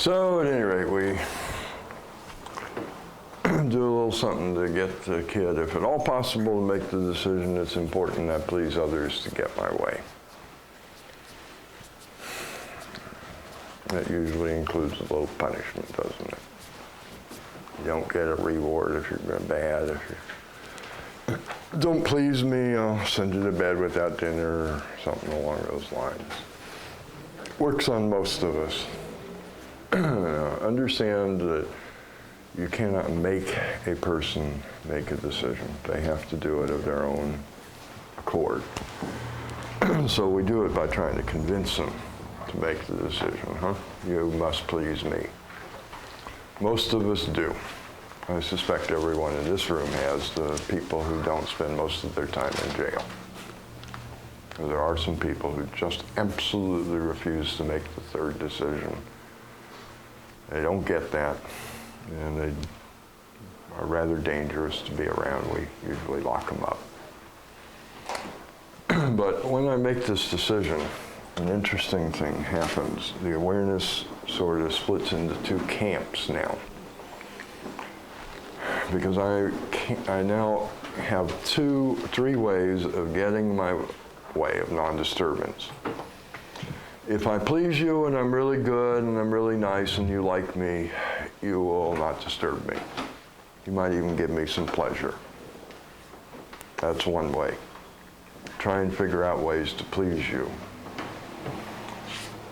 So at any rate, we do a little something to get the kid, if at all possible, to make the decision. It's important that I please others to get my way. That usually includes a little punishment, doesn't it? You don't get a reward if you're bad. If you don't please me, I'll send you to bed without dinner or something along those lines. Works on most of us. Understand that you cannot make a person make a decision. They have to do it of their own accord. So we do it by trying to convince them to make the decision, You must please me. Most of us do. I suspect everyone in this room has the people who don't spend most of their time in jail. There are some people who just absolutely refuse to make the third decision. They don't get that, and they are rather dangerous to be around. We usually lock them up. But when I make this decision, an interesting thing happens. The awareness sort of splits into two camps now. Because I now have three ways of getting my way of non-disturbance. If I please you and I'm really good and I'm really nice and you like me, you will not disturb me. You might even give me some pleasure. That's one way. Try and figure out ways to please you.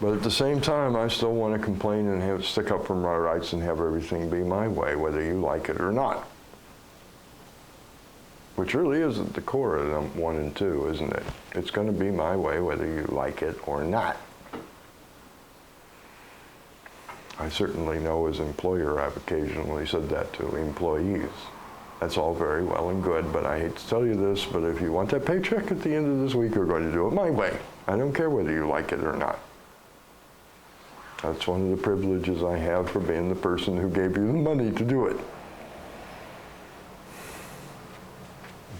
But at the same time, I still want to complain and stick up for my rights and have everything be my way, whether you like it or not. Which really is at the core of them 1 and 2, isn't it? It's going to be my way, whether you like it or not. I certainly know as employer, I've occasionally said that to employees. That's all very well and good, but I hate to tell you this, but if you want that paycheck at the end of this week, you're going to do it my way. I don't care whether you like it or not. That's one of the privileges I have for being the person who gave you the money to do it.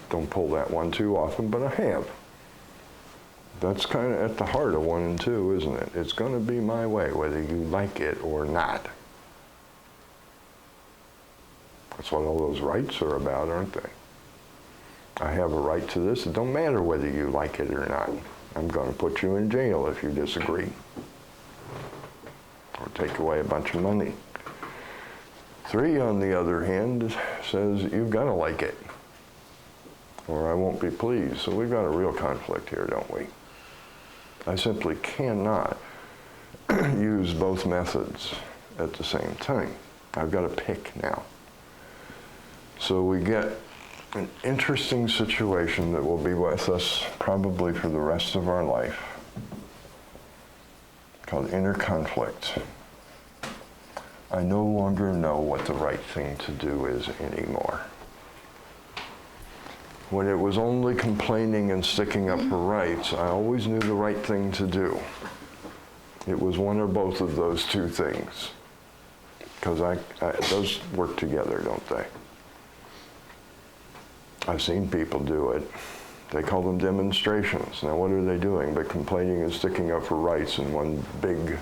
Don't pull that one too often, but I have. That's kind of at the heart of 1 and 2, isn't it? It's going to be my way, whether you like it or not. That's what all those rights are about, aren't they? I have a right to this. It don't matter whether you like it or not. I'm going to put you in jail if you disagree. Or take away a bunch of money. 3, on the other hand, says you've got to like it, or I won't be pleased. So we've got a real conflict here, don't we? I simply cannot use both methods at the same time. I've got to pick now. So we get an interesting situation that will be with us probably for the rest of our life, called inner conflict. I no longer know what the right thing to do is anymore. When it was only complaining and sticking up for rights, I always knew the right thing to do. It was one or both of those two things. Because those work together, don't they? I've seen people do it. They call them demonstrations. Now what are they doing but complaining and sticking up for rights in one big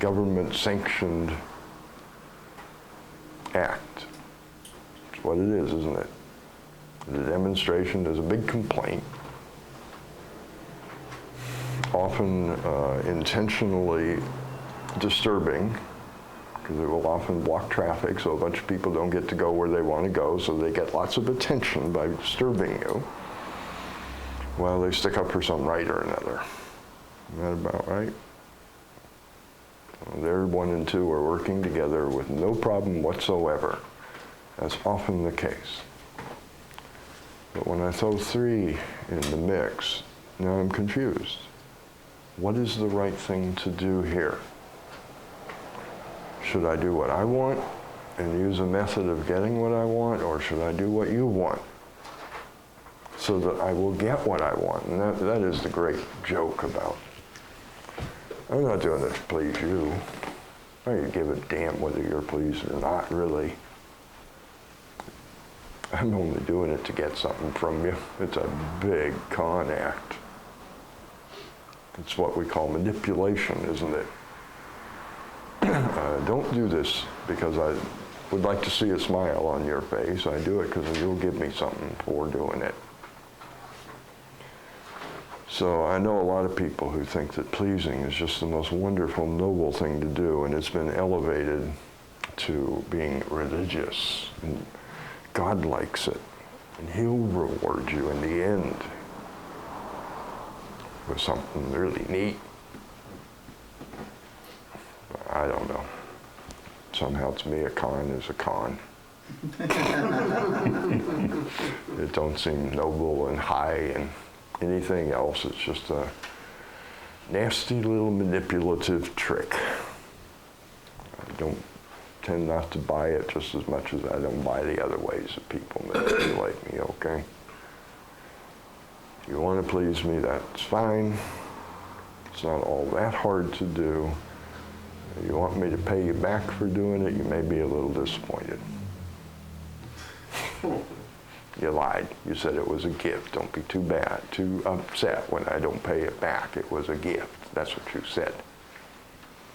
government-sanctioned act? It's what it is, isn't it? The demonstration is a big complaint, often intentionally disturbing, because it will often block traffic, so a bunch of people don't get to go where they want to go, so they get lots of attention by disturbing you while they stick up for some right or another. Isn't that about right? There 1 and 2 are working together with no problem whatsoever. That's often the case. But when I throw 3 in the mix, now I'm confused. What is the right thing to do here? Should I do what I want and use a method of getting what I want, or should I do what you want so that I will get what I want? And that is the great joke about, I'm not doing this to please you. I don't give a damn whether you're pleased or not, really. I'm only doing it to get something from you. It's a big con act. It's what we call manipulation, isn't it? I don't do this because I would like to see a smile on your face. I do it because you'll give me something for doing it. So I know a lot of people who think that pleasing is just the most wonderful, noble thing to do, and it's been elevated to being religious. And God likes it, and He'll reward you in the end with something really neat. I don't know. Somehow to me a con is a con. It don't seem noble and high and anything else. It's just a nasty little manipulative trick. I don't tend not to buy it just as much as I don't buy the other ways that people manipulate me, okay? If you want to please me, that's fine. It's not all that hard to do. You want me to pay you back for doing it, you may be a little disappointed. You lied. You said it was a gift. Don't be too upset when I don't pay it back. It was a gift. That's what you said.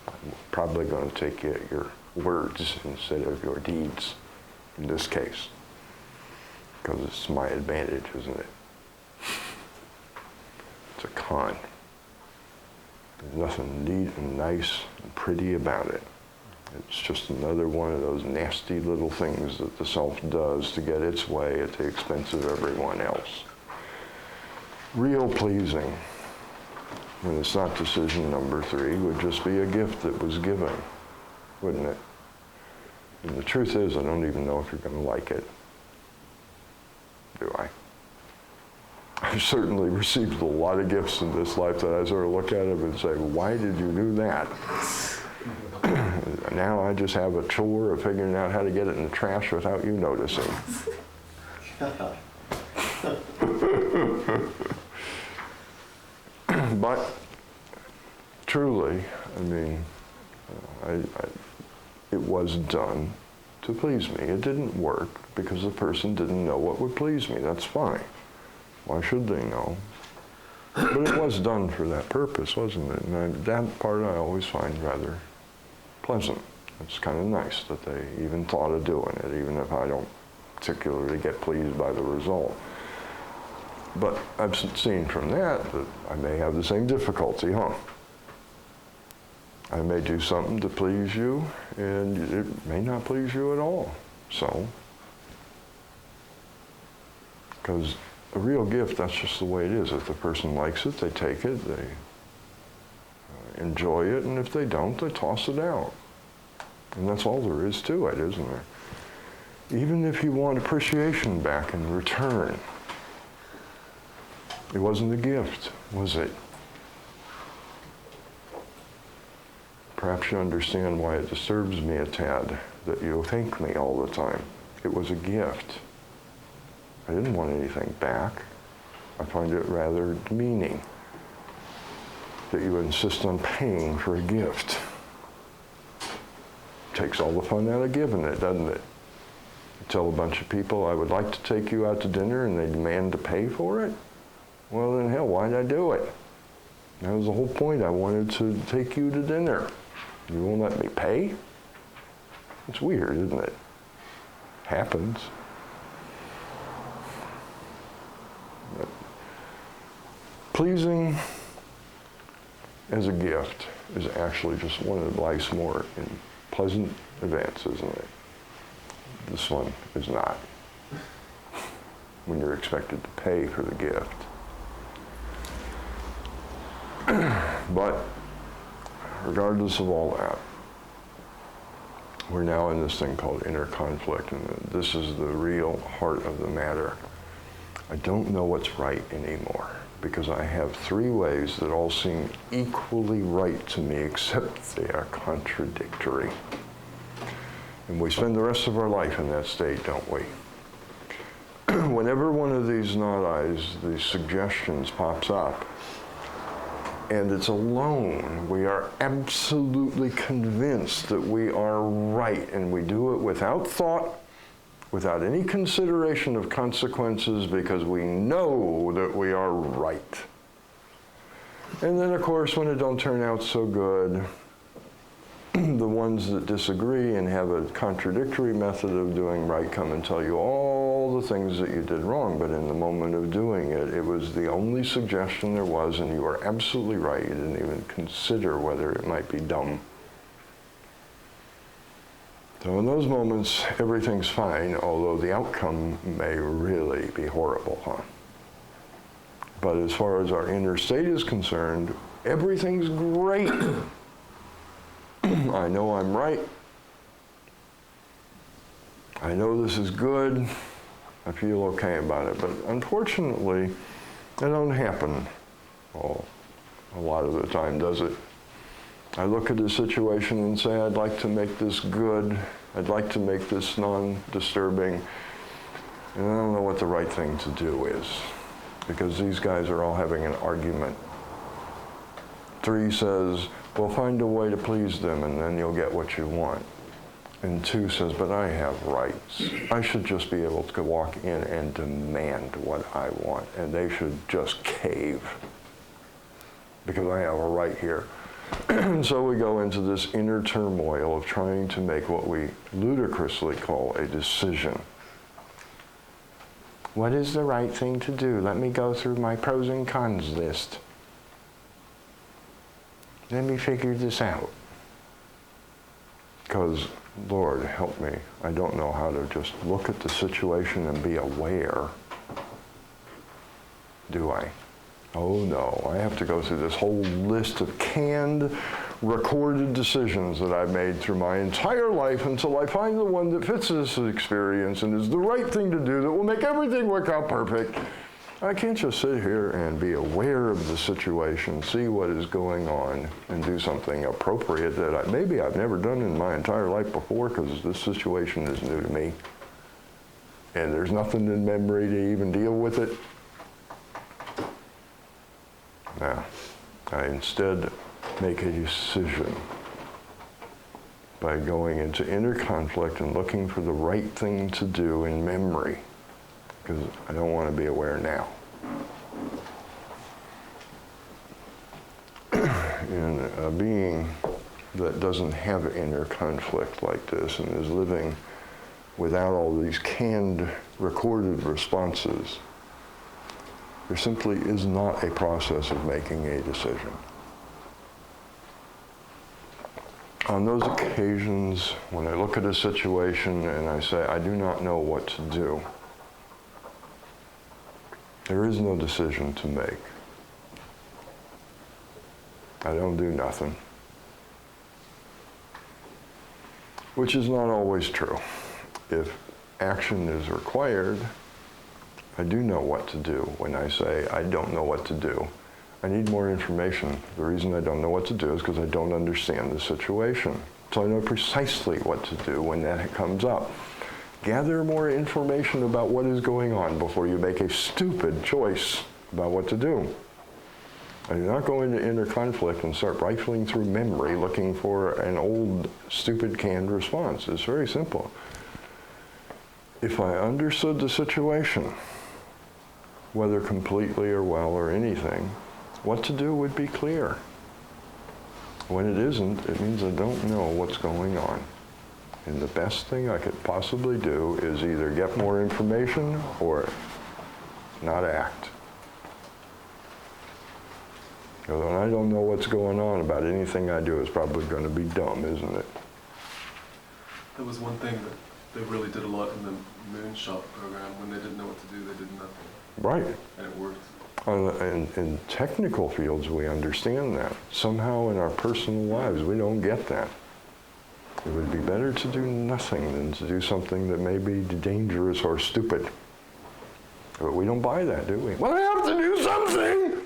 I'm probably going to take you at your words instead of your deeds in this case, because it's my advantage, isn't it? It's a con. There's nothing neat and nice and pretty about it. It's just another one of those nasty little things that the self does to get its way at the expense of everyone else. Real pleasing, when it's not decision number 3, would just be a gift that was given, wouldn't it? And the truth is, I don't even know if you're going to like it. Do I? I've certainly received a lot of gifts in this life that I sort of look at them and say, why did you do that? Now I just have a chore of figuring out how to get it in the trash without you noticing. But truly, I mean, it was done to please me. It didn't work because the person didn't know what would please me. That's fine. Why should they know? But it was done for that purpose, wasn't it? And that part I always find rather pleasant. It's kind of nice that they even thought of doing it, even if I don't particularly get pleased by the result. But I've seen from that I may have the same difficulty, huh? I may do something to please you, and it may not please you at all. So, because a real gift, that's just the way it is. If the person likes it, they take it, they enjoy it, and if they don't, they toss it out. And that's all there is to it, isn't there? Even if you want appreciation back in return, it wasn't a gift, was it? Perhaps you understand why it disturbs me a tad that you thank me all the time. It was a gift. I didn't want anything back. I find it rather demeaning that you insist on paying for a gift. Takes all the fun out of giving it, doesn't it? You tell a bunch of people, I would like to take you out to dinner, and they demand to pay for it? Well, then hell, why'd I do it? That was the whole point. I wanted to take you to dinner. You won't let me pay? It's weird, isn't it? Happens. But pleasing as a gift is actually just one of life's more pleasant events, isn't it? This one is not. When you're expected to pay for the gift. But regardless of all that, we're now in this thing called inner conflict, and this is the real heart of the matter. I don't know what's right anymore, because I have 3 ways that all seem equally right to me, except they are contradictory. And we spend the rest of our life in that state, don't we? Whenever one of these these suggestions pops up, and it's alone, we are absolutely convinced that we are right, and we do it without thought, without any consideration of consequences, because we know that we are right. And then, of course, when it don't turn out so good, the ones that disagree and have a contradictory method of doing right come and tell you all the things that you did wrong, but in the moment of doing it, it was the only suggestion there was, and you were absolutely right. You didn't even consider whether it might be dumb. So in those moments, everything's fine, although the outcome may really be horrible, huh? But as far as our inner state is concerned, everything's great. I know I'm right. I know this is good. I feel okay about it. But unfortunately, it don't happen a lot of the time, does it? I look at a situation and say, I'd like to make this good. I'd like to make this non-disturbing. And I don't know what the right thing to do is, because these guys are all having an argument. 3 says, well, find a way to please them and then you'll get what you want. And 2 says, but I have rights. I should just be able to walk in and demand what I want, and they should just cave because I have a right here. So we go into this inner turmoil of trying to make what we ludicrously call a decision. What is the right thing to do? Let me go through my pros and cons list. Let me figure this out. Because, Lord, help me, I don't know how to just look at the situation and be aware. Do I? Oh no, I have to go through this whole list of canned, recorded decisions that I've made through my entire life until I find the one that fits this experience and is the right thing to do that will make everything work out perfect. I can't just sit here and be aware of the situation, see what is going on, and do something appropriate that maybe I've never done in my entire life before, because this situation is new to me. And there's nothing in memory to even deal with it. Now, I instead make a decision by going into inner conflict and looking for the right thing to do in memory, because I don't want to be aware now. And a being that doesn't have inner conflict like this and is living without all these canned, recorded responses, there simply is not a process of making a decision. On those occasions, when I look at a situation and I say, I do not know what to do, there is no decision to make. I don't do nothing. Which is not always true. If action is required, I do know what to do. When I say I don't know what to do, I need more information. The reason I don't know what to do is because I don't understand the situation. So I know precisely what to do when that comes up. Gather more information about what is going on before you make a stupid choice about what to do. I do not go into inner conflict and start rifling through memory looking for an old, stupid, canned response. It's very simple. If I understood the situation, whether completely or well or anything, what to do would be clear. When it isn't, it means I don't know what's going on. And the best thing I could possibly do is either get more information or not act. Because when I don't know what's going on about anything I do, it's probably going to be dumb, isn't it? There was one thing that they really did a lot in the moonshot program. When they didn't know what to do, they did nothing. Right. And it worked. In technical fields, we understand that. Somehow in our personal lives, we don't get that. It would be better to do nothing than to do something that may be dangerous or stupid. But we don't buy that, do we? Well, I have to do something!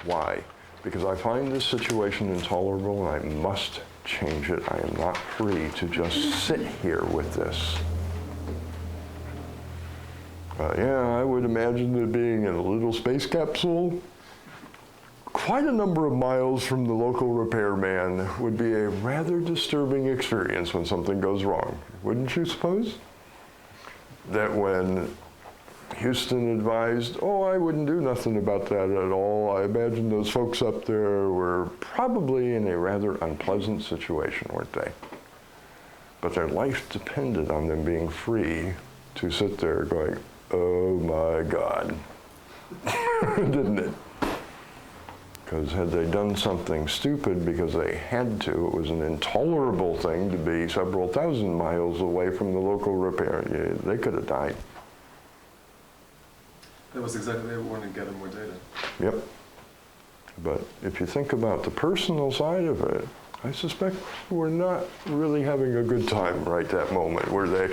Why? Because I find this situation intolerable and I must change it. I am not free to just sit here with this. Yeah, I would imagine that being in a little space capsule, quite a number of miles from the local repairman would be a rather disturbing experience when something goes wrong. Wouldn't you suppose? That when Houston advised, oh, I wouldn't do nothing about that at all. I imagine those folks up there were probably in a rather unpleasant situation, weren't they? But their life depended on them being free to sit there going, oh my God, didn't it? Because had they done something stupid because they had to, it was an intolerable thing to be several thousand miles away from the local repair. Yeah, they could have died. That was exactly, they wanted to gather more data. Yep. But if you think about the personal side of it, I suspect we're not really having a good time right that moment, were they?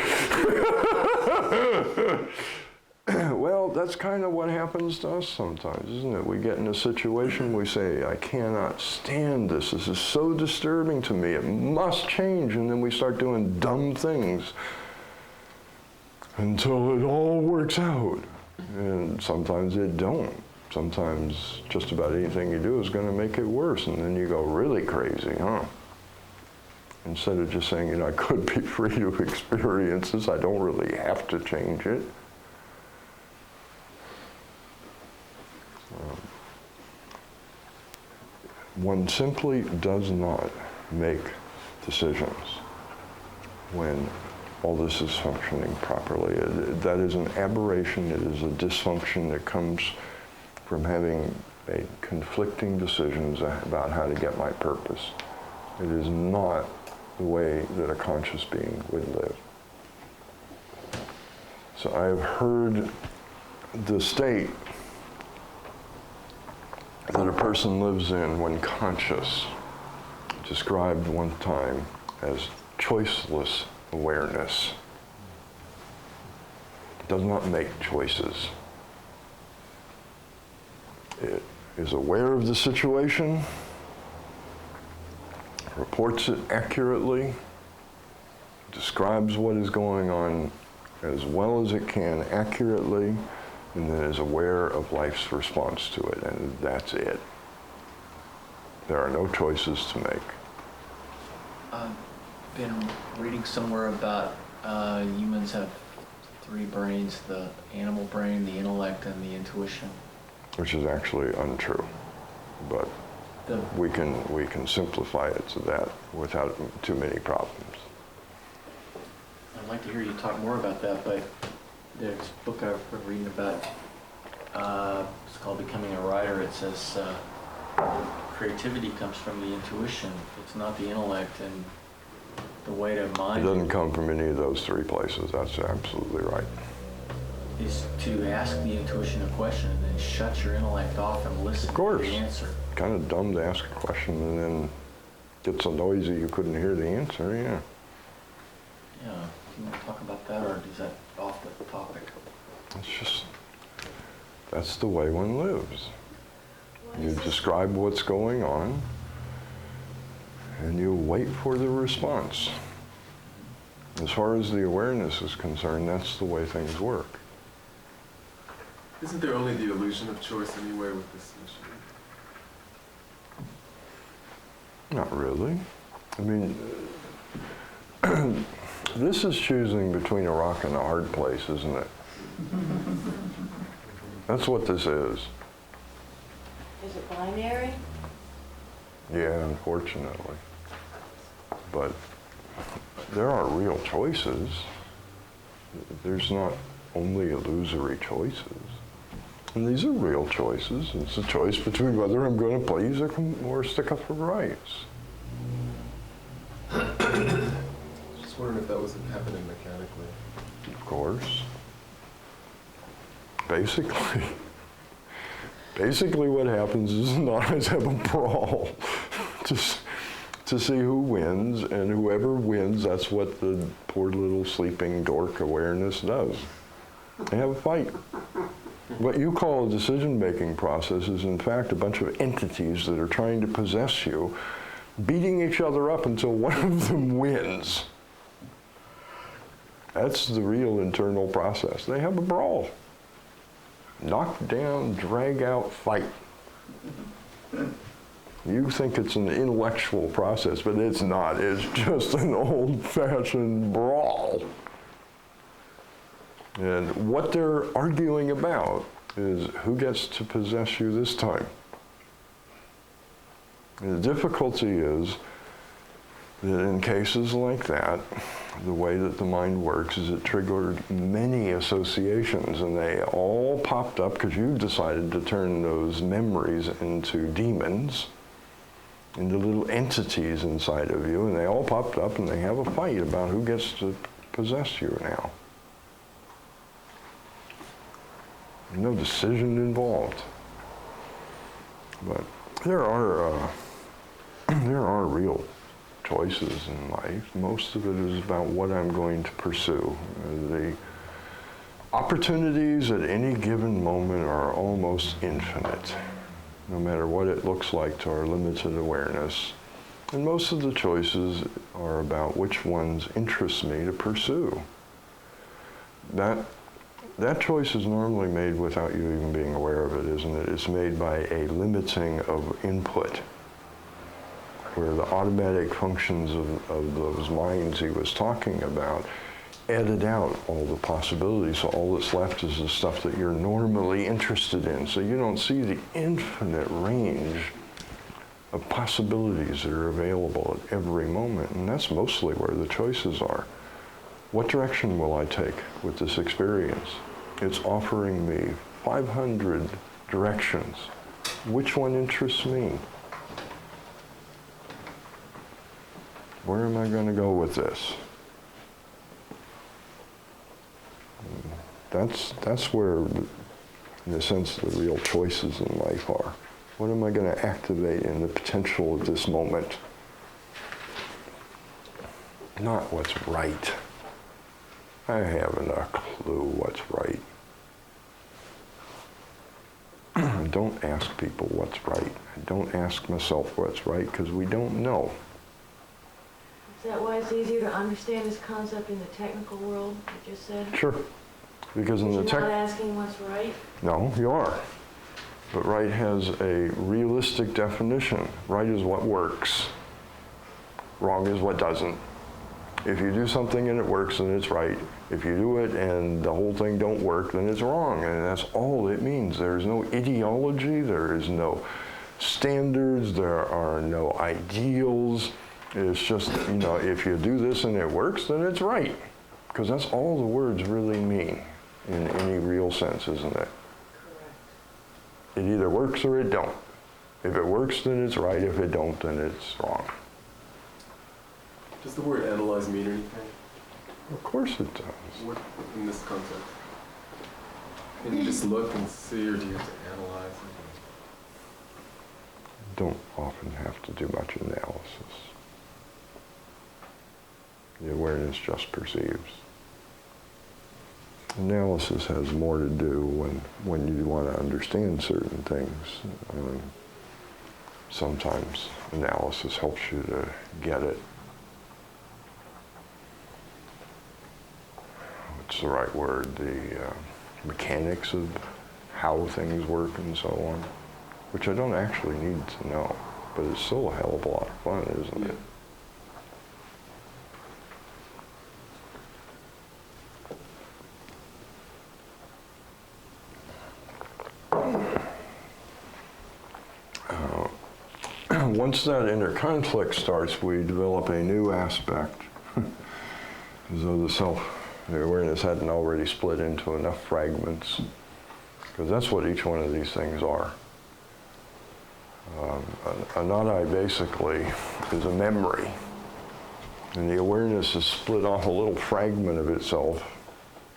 Well, that's kind of what happens to us sometimes, isn't it? We get in a situation, we say, I cannot stand this. This is so disturbing to me. It must change. And then we start doing dumb things until it all works out. And sometimes it don't. Sometimes just about anything you do is going to make it worse. And then you go really crazy, huh? Instead of just saying, I could be free to experience this. I don't really have to change it. One simply does not make decisions when all this is functioning properly. That is an aberration. It is a dysfunction that comes from having conflicting decisions about how to get my purpose. It is not the way that a conscious being would live. So I have heard the state that a person lives in when conscious described one time as choiceless awareness. It does not make choices. It is aware of the situation, reports it accurately, describes what is going on as well as it can accurately, and then is aware of life's response to it, and that's it. There are no choices to make. I've been reading somewhere about humans have three brains, the animal brain, the intellect, and the intuition. Which is actually untrue, but we can simplify it to that without too many problems. I'd like to hear you talk more about that, but there's a book I've been reading about, it's called Becoming a Writer. It says creativity comes from the intuition. It's not the intellect, and the way to mind It doesn't come from any of those three places. That's absolutely right. is to ask the intuition a question and then shut your intellect off and listen to the answer. Kind of dumb to ask a question and then get so noisy you couldn't hear the answer, yeah. Yeah, do you want to talk about that, or is that off the topic? It's just, that's the way one lives. You describe what's going on and you wait for the response. As far as the awareness is concerned, that's the way things work. Isn't there only the illusion of choice anyway with this issue? Not really. I mean, this is choosing between a rock and a hard place, isn't it? That's what this is. Is it binary? Yeah, unfortunately. But there are real choices. There's not only illusory choices. And these are real choices. It's a choice between whether I'm going to please or stick up for rights. Just wondering if that was happening mechanically. Of course. Basically what happens is anonymous have a brawl to see who wins, and whoever wins, that's what the poor little sleeping dork awareness does. They have a fight. What you call a decision-making process is in fact a bunch of entities that are trying to possess you, beating each other up until one of them wins. That's the real internal process. They have a brawl. Knock down, drag out, fight. You think it's an intellectual process, but it's not. It's just an old-fashioned brawl. And what they're arguing about is who gets to possess you this time. And the difficulty is that in cases like that, the way that the mind works is it triggered many associations, and they all popped up because you decided to turn those memories into demons, into little entities inside of you, and they all popped up and they have a fight about who gets to possess you now. No decision involved. But there are real choices in life. Most of it is about what I'm going to pursue. The opportunities at any given moment are almost infinite, no matter what it looks like to our limited awareness. And most of the choices are about which ones interest me to pursue. That choice is normally made without you even being aware of it, isn't it? It's made by a limiting of input, where the automatic functions of those minds he was talking about edit out all the possibilities. So all that's left is the stuff that you're normally interested in. So you don't see the infinite range of possibilities that are available at every moment. And that's mostly where the choices are. What direction will I take with this experience? It's offering me 500 directions. Which one interests me? Where am I going to go with this? That's where, in a sense, the real choices in life are. What am I going to activate in the potential of this moment? Not what's right. I haven't a clue what's right. I don't ask people what's right. I don't ask myself what's right because we don't know. Is that why it's easier to understand this concept in the technical world, you just said? Sure. Because in the You're not asking what's right? No, you are. But right has a realistic definition. Right is what works. Wrong is what doesn't. If you do something and it works, then it's right. If you do it and the whole thing don't work, then it's wrong. And that's all it means. There's no ideology. There is no standards. There are no ideals. It's just, if you do this and it works, then it's right. Because that's all the words really mean in any real sense, isn't it? Correct. It either works or it don't. If it works, then it's right. If it don't, then it's wrong. Does the word analyze mean anything? Of course it does. What in this context? Can you just look and see, or do you have to analyze? Don't often have to do much analysis. The awareness just perceives. Analysis has more to do when you want to understand certain things. Sometimes analysis helps you to get it. What's the right word? The mechanics of how things work and so on, which I don't actually need to know, but it's still a hell of a lot of fun, isn't it? Once that inner conflict starts, we develop a new aspect, as though the awareness hadn't already split into enough fragments, because that's what each one of these things are. A not-I basically is a memory, and the awareness is split off a little fragment of itself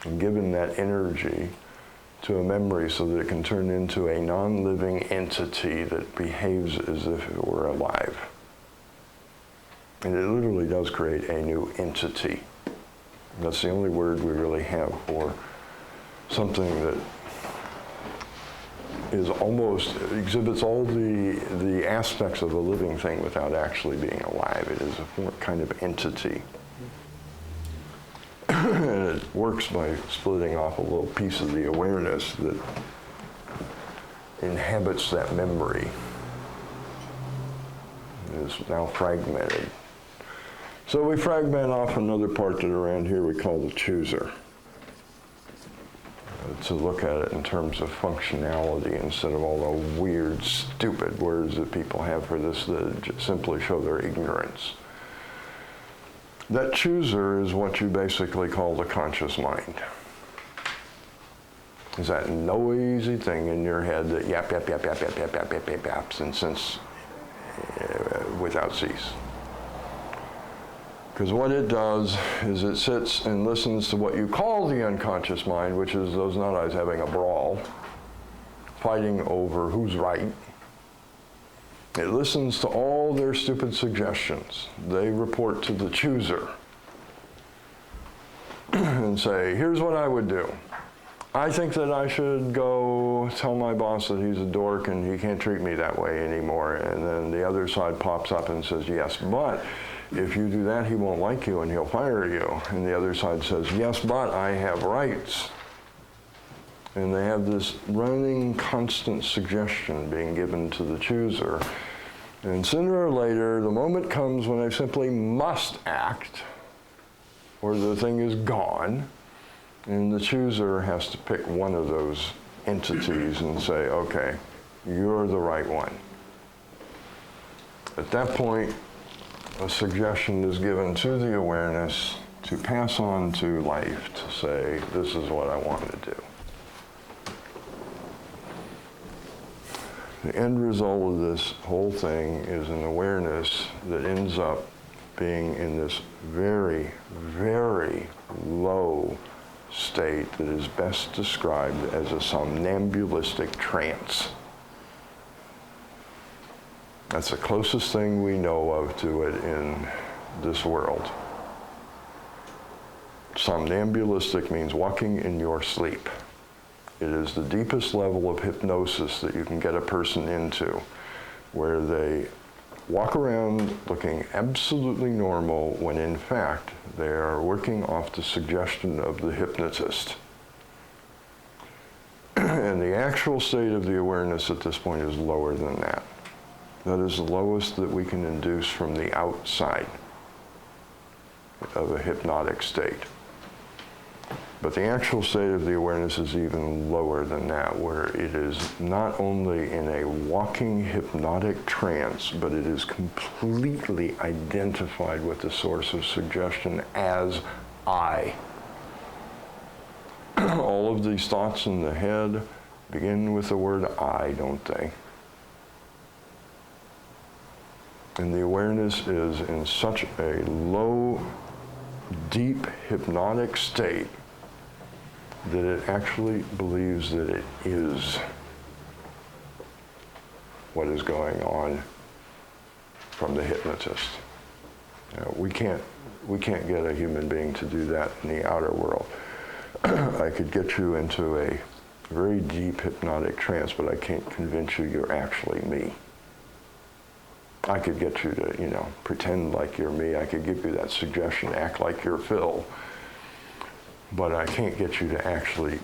and given that energy to a memory so that it can turn into a non-living entity that behaves as if it were alive. And it literally does create a new entity. That's the only word we really have for something that is almost, exhibits all the aspects of a living thing without actually being alive. It is a kind of entity. And it works by splitting off a little piece of the awareness that inhabits that memory. It is now fragmented. So we fragment off another part that around here we call the chooser. to look at it in terms of functionality instead of all the weird, stupid words that people have for this that just simply show their ignorance. That chooser is what you basically call the conscious mind. Is that noisy thing in your head that yap, yap, yap, yap, yap, yap, yap, yap, yap, yaps and since without cease. Because what it does is it sits and listens to what you call the unconscious mind, which is those nut eyes having a brawl, fighting over who's right. It listens to all their stupid suggestions. They report to the chooser and say, here's what I would do. I think that I should go tell my boss that he's a dork and he can't treat me that way anymore. And then the other side pops up and says, yes, but if you do that, he won't like you and he'll fire you. And the other side says, yes, but I have rights. And they have this running, constant suggestion being given to the chooser. And sooner or later, the moment comes when they simply must act, or the thing is gone, and the chooser has to pick one of those entities and say, okay, you're the right one. At that point, a suggestion is given to the awareness to pass on to life, to say, this is what I want to do. The end result of this whole thing is an awareness that ends up being in this very, very low state that is best described as a somnambulistic trance. That's the closest thing we know of to it in this world. Somnambulistic means walking in your sleep. It is the deepest level of hypnosis that you can get a person into, where they walk around looking absolutely normal when in fact they are working off the suggestion of the hypnotist. And the actual state of the awareness at this point is lower than that. That is the lowest that we can induce from the outside of a hypnotic state. But the actual state of the awareness is even lower than that, where it is not only in a walking hypnotic trance, but it is completely identified with the source of suggestion as I. All of these thoughts in the head begin with the word I, don't they? And the awareness is in such a low, deep hypnotic state that it actually believes that it is what is going on from the hypnotist. You know, we can't get a human being to do that in the outer world. I could get you into a very deep hypnotic trance, but I can't convince you you're actually me. I could get you to, pretend like you're me. I could give you that suggestion, act like you're Phil. But I can't get you to actually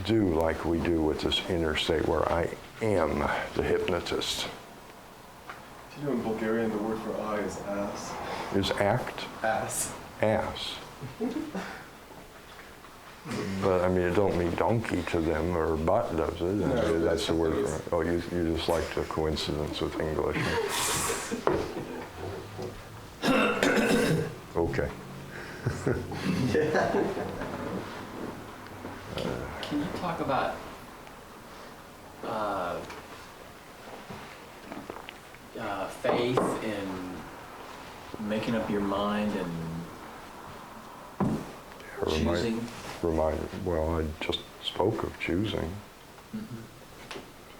do like we do with this inner state where I am the hypnotist. Do you know in Bulgarian the word for I is ass? Is act? Ass. Ass. But I mean, it don't mean donkey to them or butt, does it? No, that's the word for it. Oh, you just like the coincidence with English. Okay. Can you talk about faith in making up your mind and choosing? Well, I just spoke of choosing. Mm-hmm.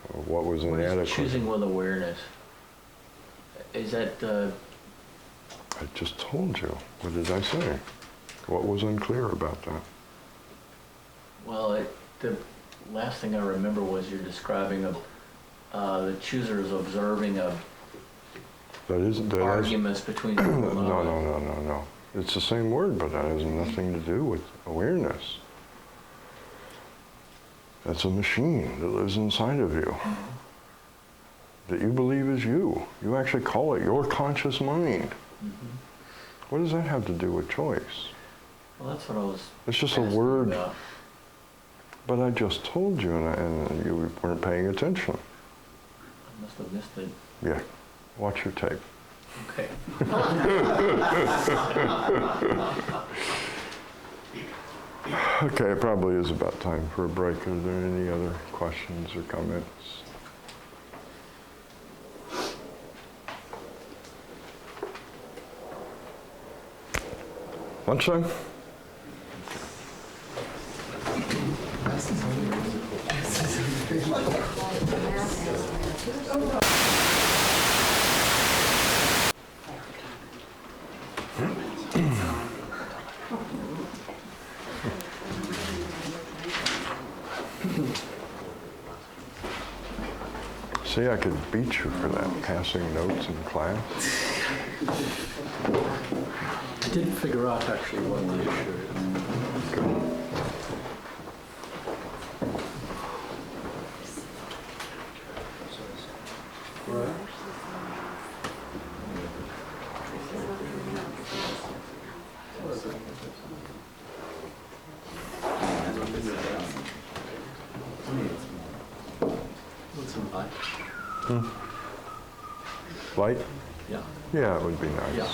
So what was What inadequate? is choosing with awareness? Is that I just told you. What did I say? What was unclear about that? well, the last thing I remember was you're describing the choosers observing arguments between people. No. It's the same word, but that has nothing to do with awareness. That's a machine that lives inside of you, that you believe is you. You actually call it your conscious mind. Mm-hmm. What does that have to do with choice? Well, that's what I was. It's just a asking word. about. But I just told you, and you weren't paying attention. I must have missed it. Yeah, watch your tape. Okay. Okay, it probably is about time for a break. Are there any other questions or comments? Lunchtime? See, I could beat you for that, passing notes in class. I didn't figure out actually what the issue is. Good. What's in life? Light? Yeah. Yeah, it would be nice. Yeah.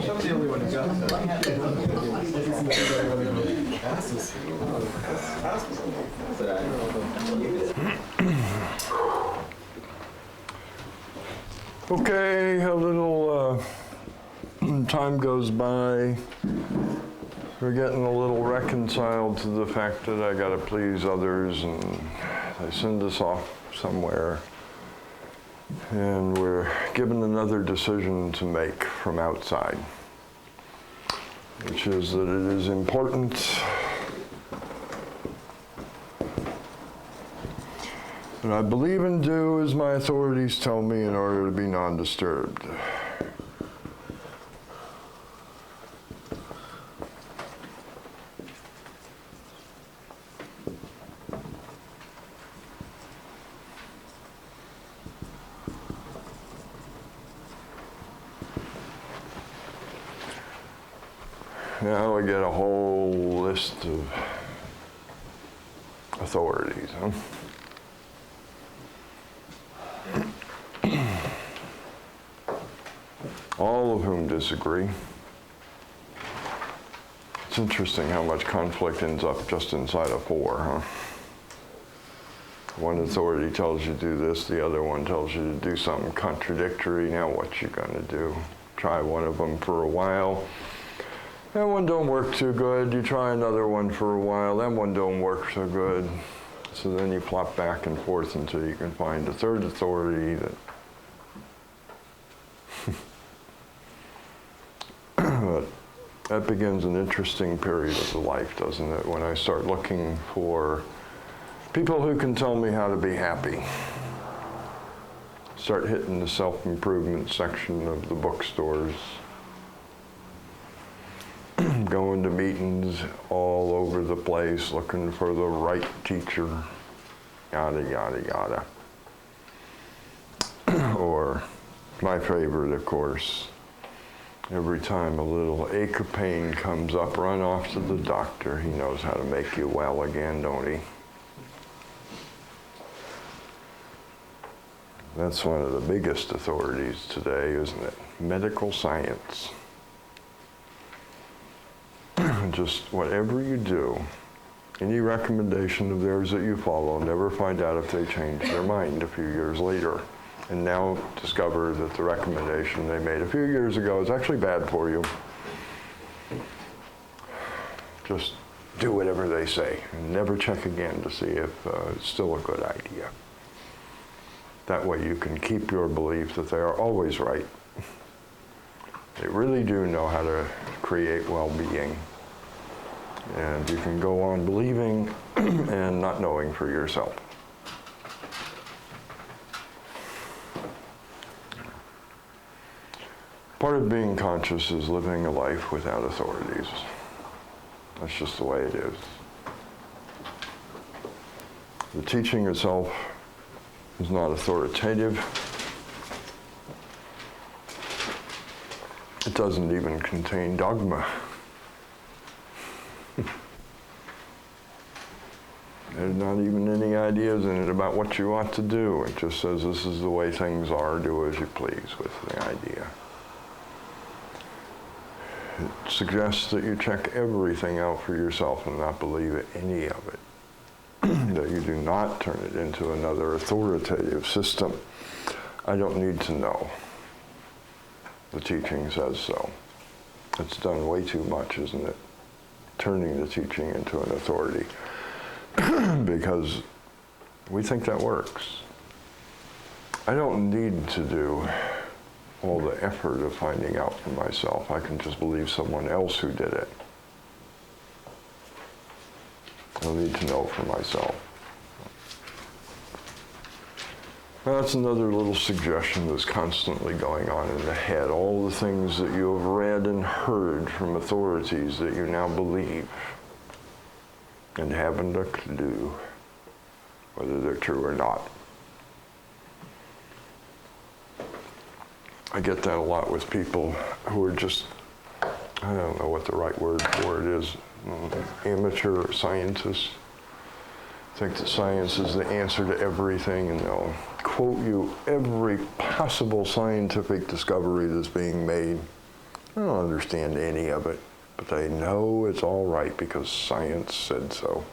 I'm the only one who got Okay, a little time goes by. We're getting a little reconciled to the fact that I gotta please others, and they send us off somewhere. And we're given another decision to make from outside, which is that it is important that I believe and do as my authorities tell me in order to be non-disturbed. Now we get a whole list of authorities, huh? All of whom disagree. It's interesting how much conflict ends up just inside of four, huh? One authority tells you to do this, the other one tells you to do something contradictory. Now what you gonna do? Try one of them for a while. That one don't work too good. You try another one for a while. That one don't work so good. So then you flop back and forth until you can find a third authority that but that begins an interesting period of the life, doesn't it? When I start looking for people who can tell me how to be happy. Start hitting the self-improvement section of the bookstores. Going to meetings all over the place, looking for the right teacher, yada, yada, yada. Or my favorite, of course, every time a little ache or pain comes up, run off to the doctor. He knows how to make you well again, don't he? That's one of the biggest authorities today, isn't it? Medical science. Just whatever you do, any recommendation of theirs that you follow, never find out if they change their mind a few years later. And now discover that the recommendation they made a few years ago is actually bad for you. Just do whatever they say and never check again to see if it's still a good idea. That way you can keep your belief that they are always right. They really do know how to create well-being. And you can go on believing and not knowing for yourself. Part of being conscious is living a life without authorities. That's just the way it is. The teaching itself is not authoritative. It doesn't even contain dogma. There's not even any ideas in it about what you ought to do. It just says this is the way things are, do as you please with the idea. It suggests that you check everything out for yourself and not believe any of it. That you do not turn it into another authoritative system. I don't need to know. The teaching says so. It's done way too much, isn't it? Turning the teaching into an authority. Because we think that works. I don't need to do all the effort of finding out for myself. I can just believe someone else who did it. I don't need to know for myself. Well, that's another little suggestion that's constantly going on in the head. All the things that you have read and heard from authorities that you now believe and haven't a clue whether they're true or not. I get that a lot with people who are just, I don't know what the right word for it is, amateur scientists. Think that science is the answer to everything, and they'll quote you every possible scientific discovery that's being made. I don't understand any of it, but they know it's all right because science said so.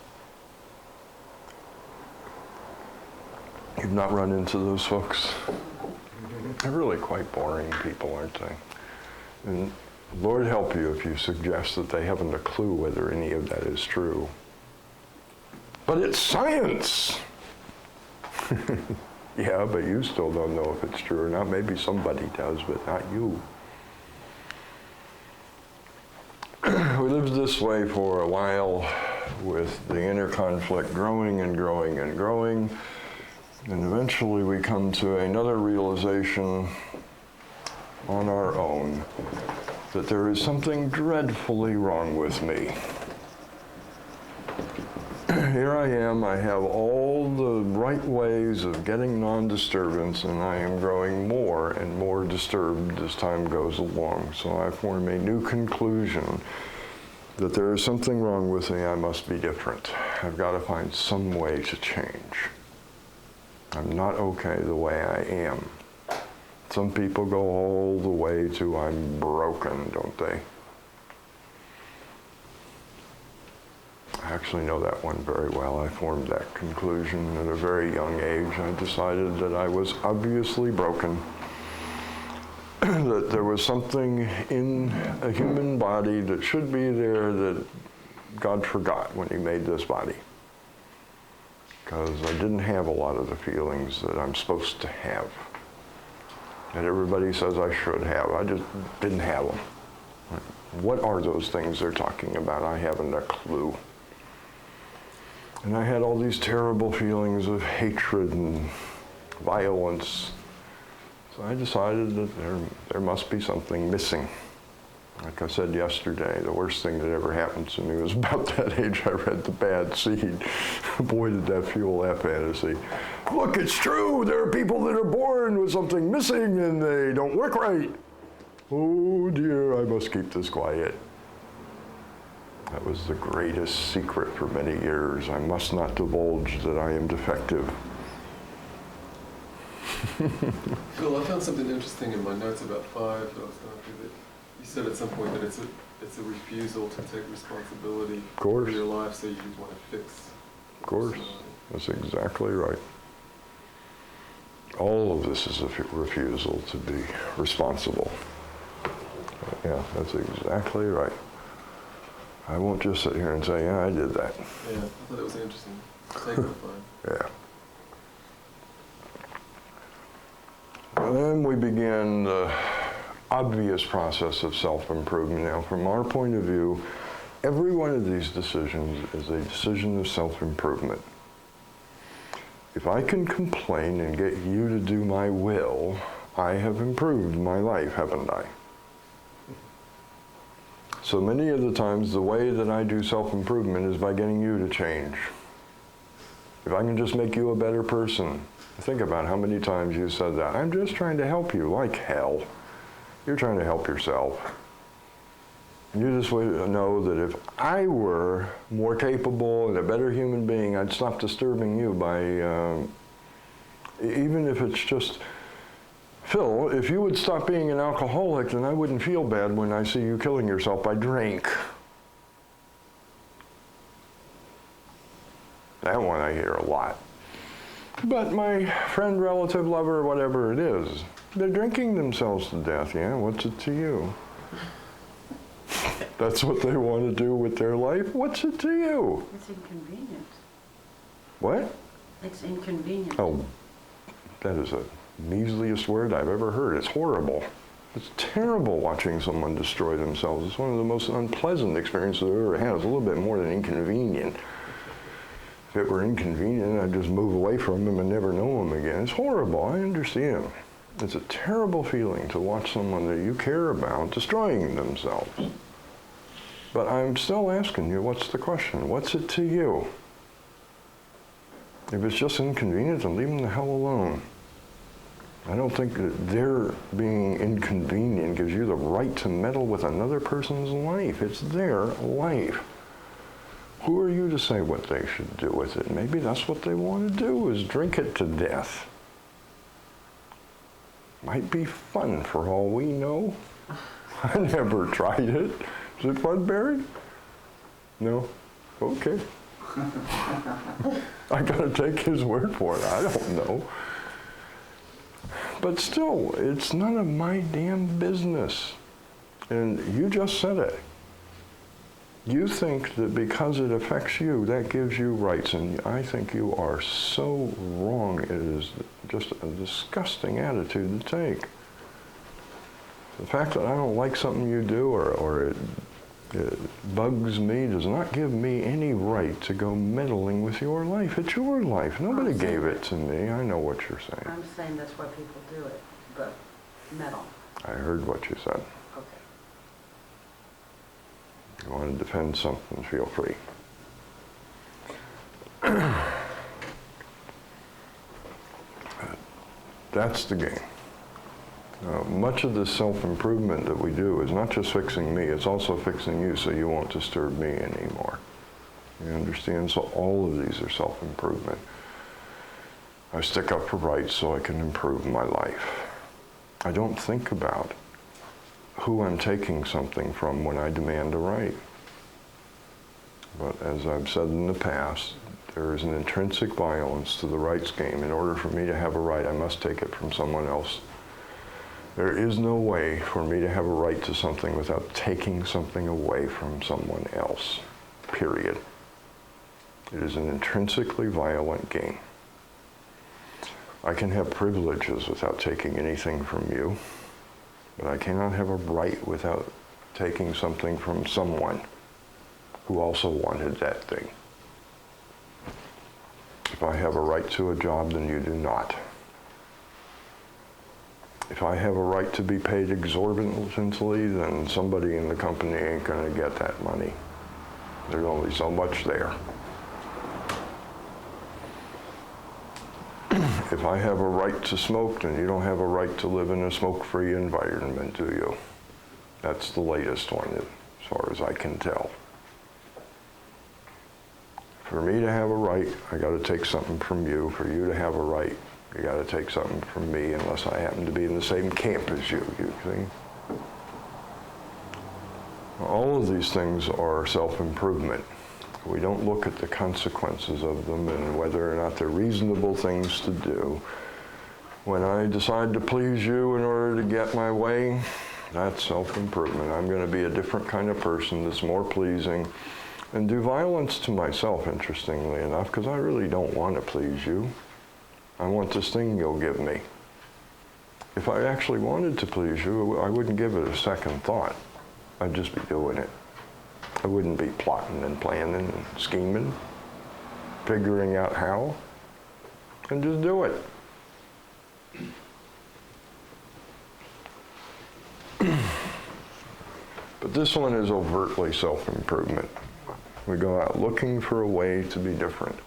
You've not run into those folks? They're really quite boring people, aren't they? And Lord help you if you suggest that they haven't a clue whether any of that is true. But it's science! Yeah, but you still don't know if it's true or not. Maybe somebody does, but not you. We lived this way for a while with the inner conflict growing and growing and growing. And eventually we come to another realization on our own that there is something dreadfully wrong with me. Here I am, I have all the right ways of getting non-disturbance, and I am growing more and more disturbed as time goes along. So I form a new conclusion that there is something wrong with me, I must be different. I've got to find some way to change. I'm not okay the way I am. Some people go all the way to I'm broken, don't they? I actually know that one very well. I formed that conclusion at a very young age. I decided that I was obviously broken, that there was something in a human body that should be there that God forgot when he made this body. Because I didn't have a lot of the feelings that I'm supposed to have. And everybody says I should have. I just didn't have them. What are those things they're talking about? I haven't a clue. And I had all these terrible feelings of hatred and violence. So I decided that there must be something missing. Like I said yesterday, the worst thing that ever happened to me was about that age I read The Bad Seed. Boy, did that fuel that fantasy. Look, it's true. There are people that are born with something missing and they don't work right. Oh dear, I must keep this quiet. That was the greatest secret for many years. I must not divulge that I am defective. Phil, I found something interesting in my notes about 5. I was going through that. You said at some point that it's a refusal to take responsibility for your life, so you just want to fix. Of course, that's exactly right. All of this is a refusal to be responsible. Yeah, that's exactly right. I won't just sit here and say, yeah, I did that. Yeah, I thought that was interesting. Take it fine. Yeah. And then we begin the obvious process of self-improvement. Now, from our point of view, every one of these decisions is a decision of self-improvement. If I can complain and get you to do my will, I have improved my life, haven't I? So many of the times, the way that I do self-improvement is by getting you to change. If I can just make you a better person. Think about how many times you said that. I'm just trying to help you, like hell. you're trying to help yourself. You just know that if I were more capable and a better human being, I'd stop disturbing you by, even if it's just, Phil, if you would stop being an alcoholic, then I wouldn't feel bad when I see you killing yourself by drink. That one I hear a lot. But my friend, relative, lover, whatever it is, they're drinking themselves to death. Yeah, what's it to you? That's what they want to do with their life. What's it to you? It's inconvenient. What? It's inconvenient. Oh, that is the measliest word I've ever heard. It's horrible. It's terrible watching someone destroy themselves. It's one of the most unpleasant experiences I've ever had. It's a little bit more than inconvenient. If it were inconvenient, I'd just move away from them and never know them again. It's horrible. I understand. It's a terrible feeling to watch someone that you care about destroying themselves. But I'm still asking you, what's the question? What's it to you? If it's just inconvenient, then leave them the hell alone. I don't think that their being inconvenient gives you the right to meddle with another person's life. It's their life. Who are you to say what they should do with it? Maybe that's what they want to do, is drink it to death. Might be fun for all we know. I never tried it. Is it fun, Barry? No? Okay. I gotta take his word for it. I don't know. But still, it's none of my damn business. And you just said it. You think that because it affects you, that gives you rights, and I think you are so wrong. It is just a disgusting attitude to take. The fact that I don't like something you do or it bugs me does not give me any right to go meddling with your life. It's your life. Nobody gave it to me. I know what you're saying. I'm saying that's why people do it, but meddle. I heard what you said. Okay. You want to defend something, feel free. That's the game. Much of the self-improvement that we do is not just fixing me, it's also fixing you so you won't disturb me anymore. You understand? So all of these are self-improvement. I stick up for rights so I can improve my life. I don't think about who I'm taking something from when I demand a right. But as I've said in the past, there is an intrinsic violence to the rights game. In order for me to have a right, I must take it from someone else. There is no way for me to have a right to something without taking something away from someone else, period. It is an intrinsically violent game. I can have privileges without taking anything from you, but I cannot have a right without taking something from someone who also wanted that thing. If I have a right to a job, then you do not. If I have a right to be paid exorbitantly, then somebody in the company ain't going to get that money. There's only so much there. If I have a right to smoke, then you don't have a right to live in a smoke-free environment, do you? That's the latest one, as far as I can tell. For me to have a right, I got to take something from you. For you to have a right, you got to take something from me, unless I happen to be in the same camp as you see? All of these things are self-improvement. We don't look at the consequences of them and whether or not they're reasonable things to do. When I decide to please you in order to get my way, that's self-improvement. I'm going to be a different kind of person that's more pleasing and do violence to myself, interestingly enough, because I really don't want to please you. I want this thing you'll give me. If I actually wanted to please you, I wouldn't give it a second thought. I'd just be doing it. I wouldn't be plotting and planning and scheming, figuring out how, and just do it. But this one is overtly self-improvement. We go out looking for a way to be different.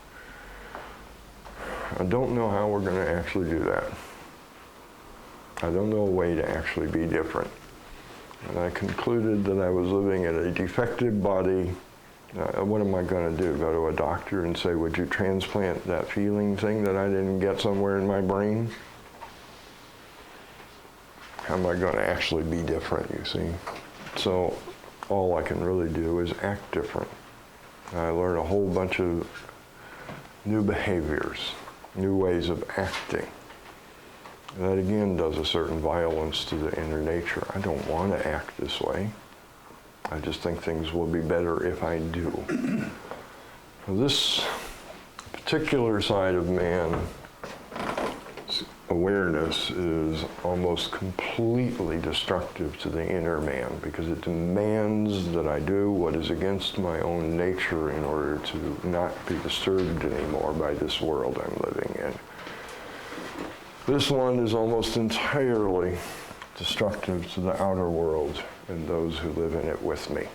I don't know how we're going to actually do that. I don't know a way to actually be different. and I concluded that I was living in a defective body, what am I going to do? Go to a doctor and say, would you transplant that feeling thing that I didn't get somewhere in my brain? How am I going to actually be different, you see? So all I can really do is act different. I learned a whole bunch of new behaviors, new ways of acting. That again does a certain violence to the inner nature. I don't want to act this way. I just think things will be better if I do. This particular side of man's awareness is almost completely destructive to the inner man because it demands that I do what is against my own nature in order to not be disturbed anymore by this world I'm living in. This one is almost entirely destructive to the outer world and those who live in it with me.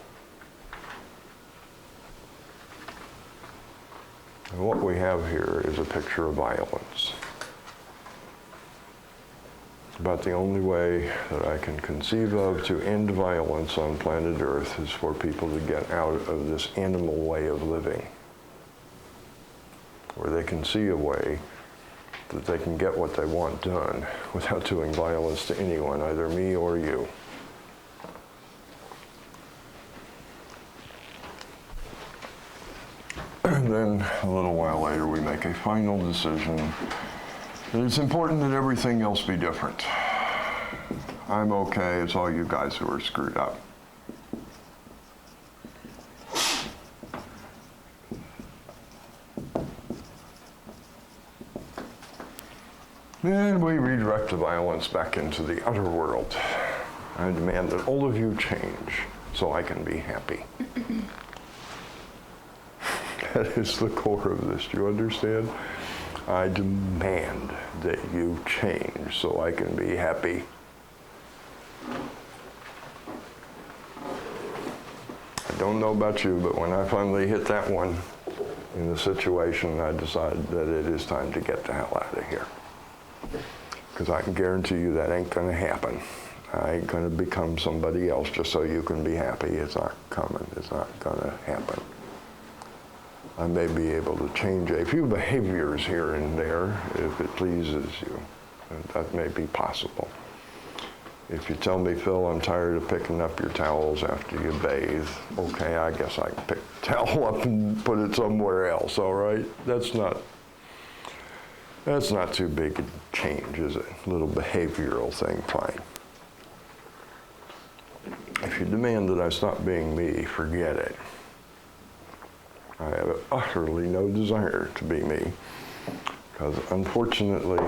And what we have here is a picture of violence. About the only way that I can conceive of to end violence on planet Earth is for people to get out of this animal way of living, where they can see a way that they can get what they want done without doing violence to anyone, either me or you. And then a little while later we make a final decision that it's important that everything else be different. I'm okay, it's all you guys who are screwed up. And we redirect the violence back into the outer world. I demand that all of you change so I can be happy. That is the core of this, do you understand? I demand that you change so I can be happy. I don't know about you, but when I finally hit that one in the situation, I decided that it is time to get the hell out of here. Because I can guarantee you that ain't going to happen. I ain't going to become somebody else just so you can be happy. It's not coming. It's not going to happen. I may be able to change a few behaviors here and there if it pleases you. And that may be possible. If you tell me, Phil, I'm tired of picking up your towels after you bathe, okay, I guess I can pick the towel up and put it somewhere else, all right? That's not too big a change, is it? A little behavioral thing, fine. If you demand that I stop being me, forget it. I have utterly no desire to be me, because unfortunately,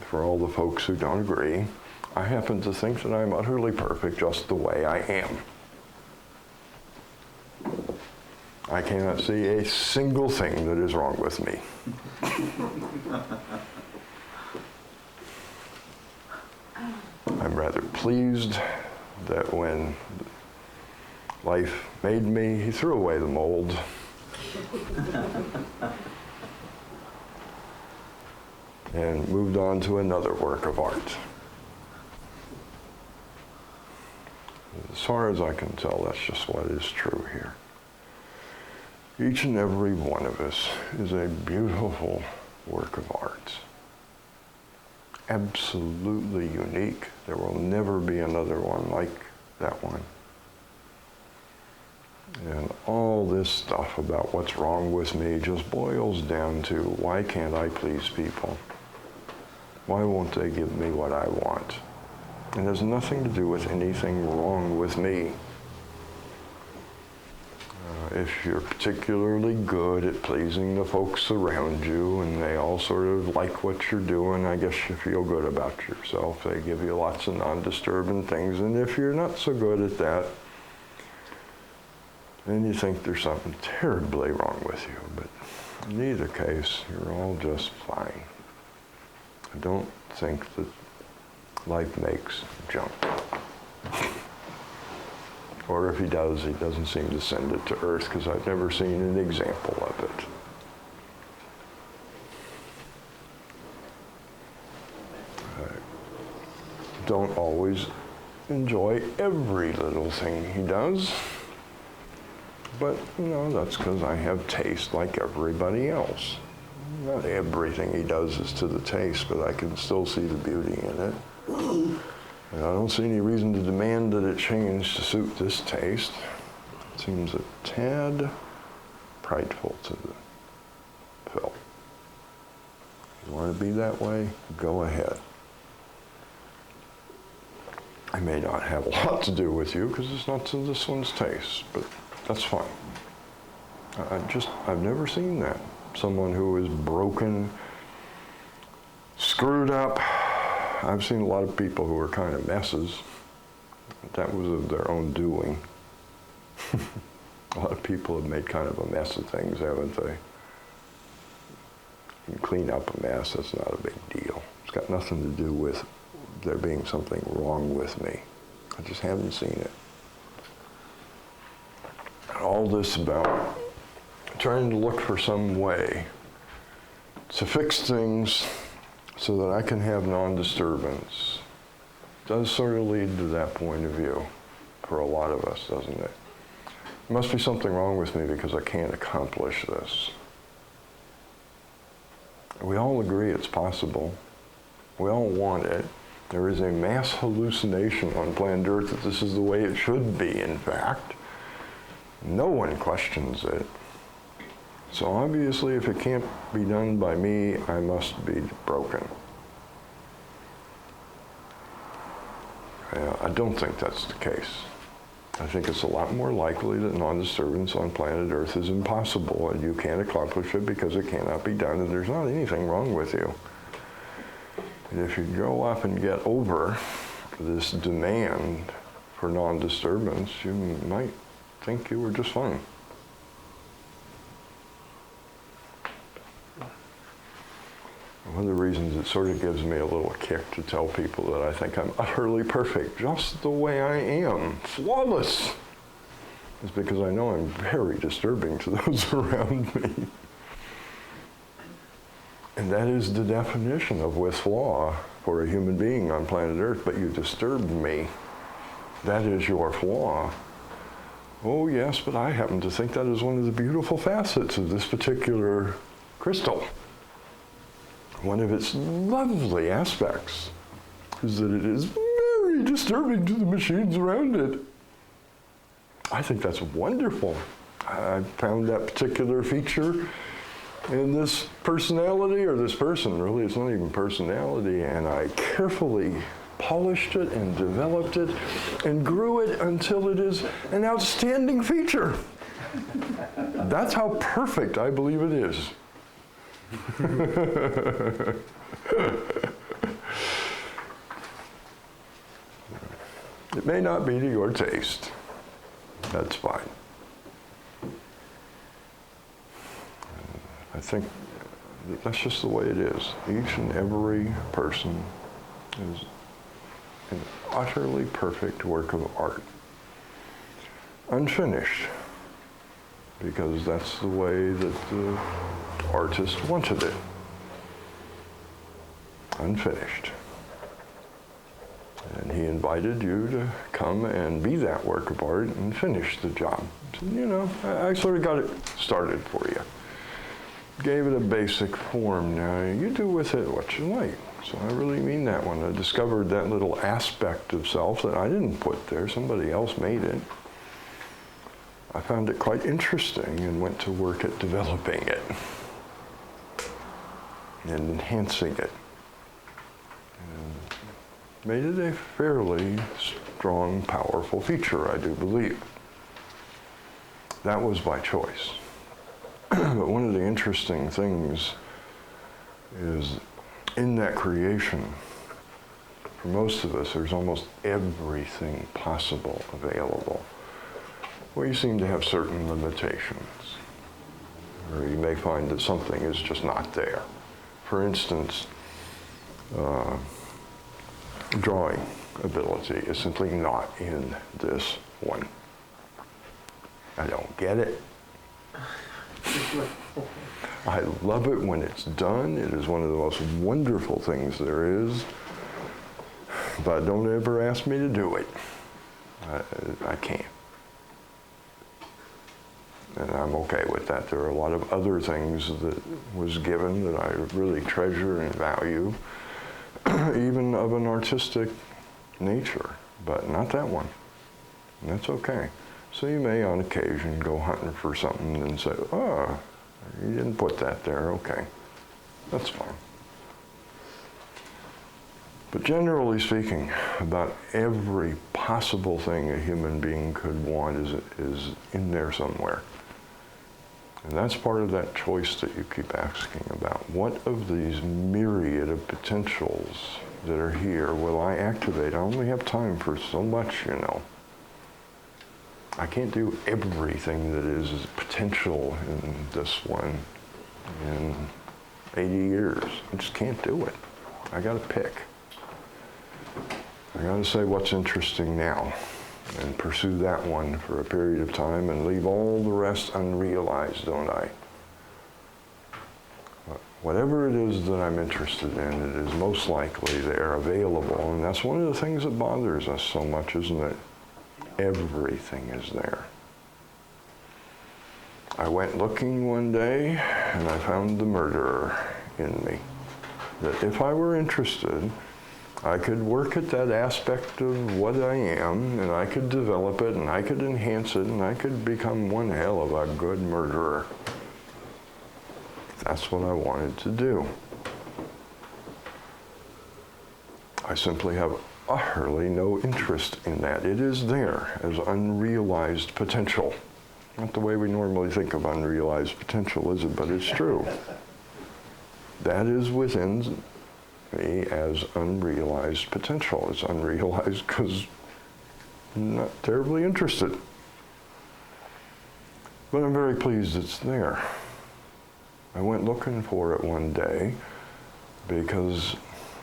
for all the folks who don't agree, I happen to think that I'm utterly perfect just the way I am. I cannot see a single thing that is wrong with me. I'm rather pleased that when life made me, he threw away the mold. And moved on to another work of art. As far as I can tell, that's just what is true here. Each and every one of us is a beautiful work of art. Absolutely unique. There will never be another one like that one. And all this stuff about what's wrong with me just boils down to, why can't I please people? Why won't they give me what I want? And there's nothing to do with anything wrong with me. If you're particularly good at pleasing the folks around you and they all sort of like what you're doing, I guess you feel good about yourself. They give you lots of non-disturbing things. And if you're not so good at that, then you think there's something terribly wrong with you. But in either case, you're all just fine. I don't think that life makes junk. Or if he does, he doesn't seem to send it to Earth, because I've never seen an example of it. I don't always enjoy every little thing he does. But, that's because I have taste like everybody else. Not everything he does is to the taste, but I can still see the beauty in it. And I don't see any reason to demand that it change to suit this taste. It seems a tad prideful to the Phil. If you want to be that way, go ahead. I may not have a lot to do with you because it's not to this one's taste, but that's fine. I've never seen that. Someone who is broken, screwed up. I've seen a lot of people who are kind of messes. That was of their own doing. A lot of people have made kind of a mess of things, haven't they? You can clean up a mess, that's not a big deal. It's got nothing to do with there being something wrong with me. I just haven't seen it. All this about trying to look for some way to fix things so that I can have non-disturbance does sort of lead to that point of view for a lot of us, doesn't it? There must be something wrong with me because I can't accomplish this. We all agree it's possible. We all want it. There is a mass hallucination on planet Earth that this is the way it should be, in fact. No one questions it. So obviously, if it can't be done by me, I must be broken. I don't think that's the case. I think it's a lot more likely that non-disturbance on planet Earth is impossible and you can't accomplish it because it cannot be done and there's not anything wrong with you. And if you go up and get over this demand for non-disturbance, you might think you were just fine. One of the reasons it sort of gives me a little kick to tell people that I think I'm utterly perfect, just the way I am, flawless, is because I know I'm very disturbing to those around me. And that is the definition of with flaw for a human being on planet Earth, but you disturbed me. That is your flaw. Oh yes, but I happen to think that is one of the beautiful facets of this particular crystal. One of its lovely aspects is that it is very disturbing to the machines around it. I think that's wonderful. I found that particular feature in this personality, or this person, really, it's not even personality, and I carefully polished it and developed it and grew it until it is an outstanding feature. That's how perfect I believe it is. It may not be to your taste. That's fine. I think that's just the way it is. Each and every person is an utterly perfect work of art. Unfinished, because that's the way that the artist wanted it. Unfinished. And he invited you to come and be that work of art and finish the job. So, I sort of got it started for you. Gave it a basic form. Now, you do with it what you like. So I really mean that one. I discovered that little aspect of self that I didn't put there. Somebody else made it. I found it quite interesting and went to work at developing it and enhancing it. And made it a fairly strong, powerful feature, I do believe. That was by choice. But one of the interesting things is in that creation, for most of us, there's almost everything possible available. Well, you seem to have certain limitations, or you may find that something is just not there. For instance, drawing ability is simply not in this one. I don't get it. I love it when it's done. It is one of the most wonderful things there is. but don't ever ask me to do it. I can't. And I'm okay with that. There are a lot of other things that was given that I really treasure and value, even of an artistic nature, but not that one. And that's okay. So you may on occasion go hunting for something and say, oh, you didn't put that there, okay. That's fine. But generally speaking, about every possible thing a human being could want is in there somewhere. And that's part of that choice that you keep asking about. What of these myriad of potentials that are here will I activate? I only have time for so much, you know. I can't do everything that is potential in this one in 80 years. I just can't do it. I got to pick. I got to say what's interesting now and pursue that one for a period of time and leave all the rest unrealized, don't I? Whatever it is that I'm interested in, it is most likely there, available, and that's one of the things that bothers us so much, isn't it? Everything is there. I went looking one day and I found the murderer in me. That if I were interested, I could work at that aspect of what I am, and I could develop it, and I could enhance it, and I could become one hell of a good murderer. That's what I wanted to do. I simply have utterly no interest in that. It is there as unrealized potential. Not the way we normally think of unrealized potential, is it? But it's true. That is within me as unrealized potential. It's unrealized because I'm not terribly interested. But I'm very pleased it's there. I went looking for it one day because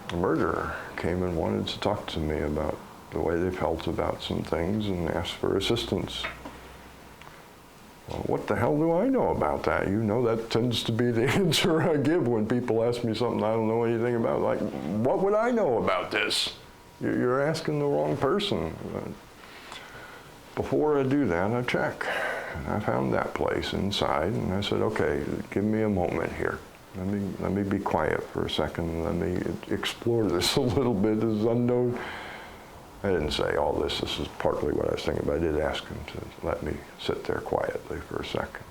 a murderer came and wanted to talk to me about the way they felt about some things and asked for assistance. Well, what the hell do I know about that? You know, that tends to be the answer I give when people ask me something I don't know anything about. Like, what would I know about this? You're asking the wrong person. Before I do that, I check. And I found that place inside, and I said, okay, give me a moment here. Let me be quiet for a second. Let me explore this a little bit as unknown. I didn't say all this. This is partly what I was thinking, but I did ask him to let me sit there quietly for a second.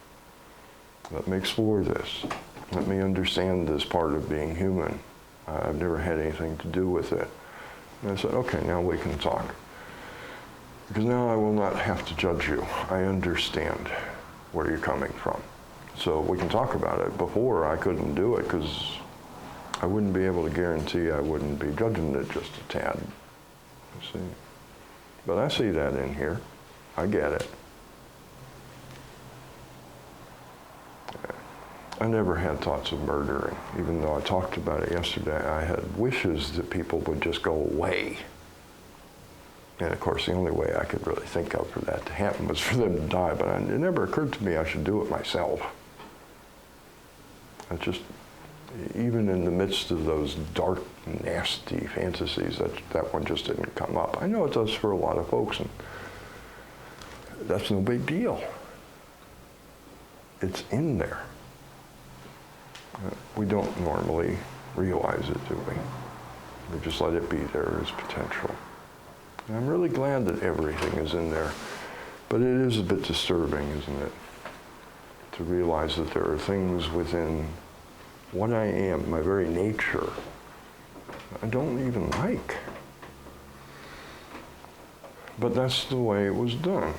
Let me explore this. Let me understand this part of being human. I've never had anything to do with it. And I said, okay, now we can talk. Because now I will not have to judge you. I understand where you're coming from. So we can talk about it. Before, I couldn't do it because I wouldn't be able to guarantee I wouldn't be judging it just a tad. You see? But I see that in here. I get it. I never had thoughts of murdering. Even though I talked about it yesterday, I had wishes that people would just go away. And of course, the only way I could really think of for that to happen was for them to die, but it never occurred to me I should do it myself. I just, even in the midst of those dark, nasty fantasies, that one just didn't come up. I know it does for a lot of folks, and that's no big deal. It's in there. We don't normally realize it, do we? We just let it be there as potential. And I'm really glad that everything is in there, but it is a bit disturbing, isn't it? To realize that there are things within what I am, my very nature, I don't even like. But that's the way it was done.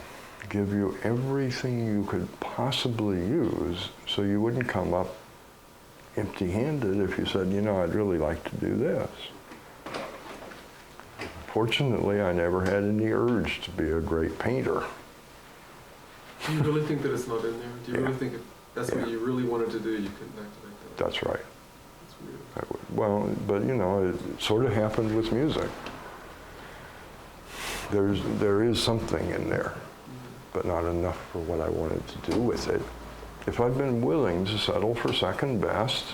Give you everything you could possibly use so you wouldn't come up empty-handed if you said, you know, I'd really like to do this. Fortunately, I never had any urge to be a great painter. Do you really think that it's not in there? Do you really think if that's what you really wanted to do, you couldn't activate that? That's right. That's weird. Well, but you know, it sort of happened with music. There is something in there, but not enough for what I wanted to do with it. If I'd been willing to settle for second best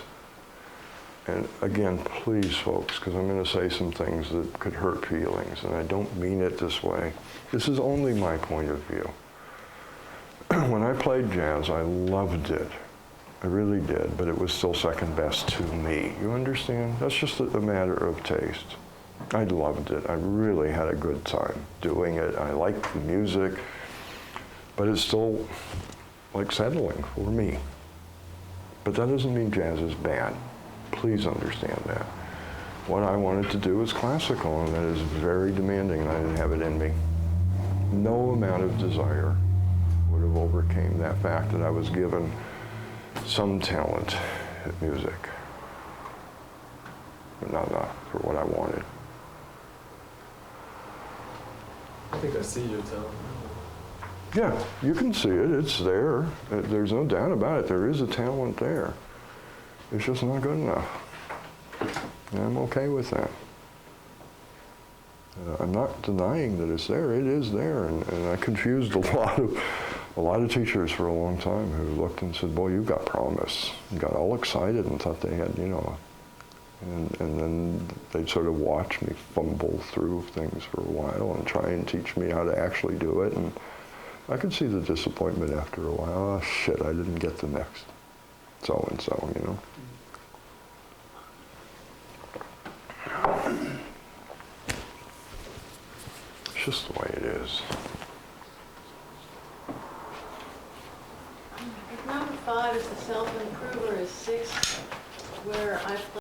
And again, please, folks, because I'm going to say some things that could hurt feelings, and I don't mean it this way. This is only my point of view. When I played jazz, I loved it. I really did, but it was still second best to me. You understand? That's just a matter of taste. I loved it. I really had a good time doing it. I liked the music, but it's still like settling for me. But that doesn't mean jazz is bad. Please understand that. What I wanted to do was classical, and that is very demanding, and I didn't have it in me. No amount of desire would have overcame that fact that I was given some talent at music, but not enough for what I wanted. I think I see your talent. Yeah, you can see it. It's there. There's no doubt about it. There is a talent there. It's just not good enough. And I'm okay with that. I'm not denying that it's there. It is there. And I confused a lot of teachers for a long time who looked and said, boy, you've got promise. And got all excited and thought they had, you know. And then they'd sort of watch me fumble through things for a while and try and teach me how to actually do it. And I could see the disappointment after a while. Oh, shit, I didn't get the next so-and-so, you know. It's just the way it is. If number 5 is the self-improver, is 6 where I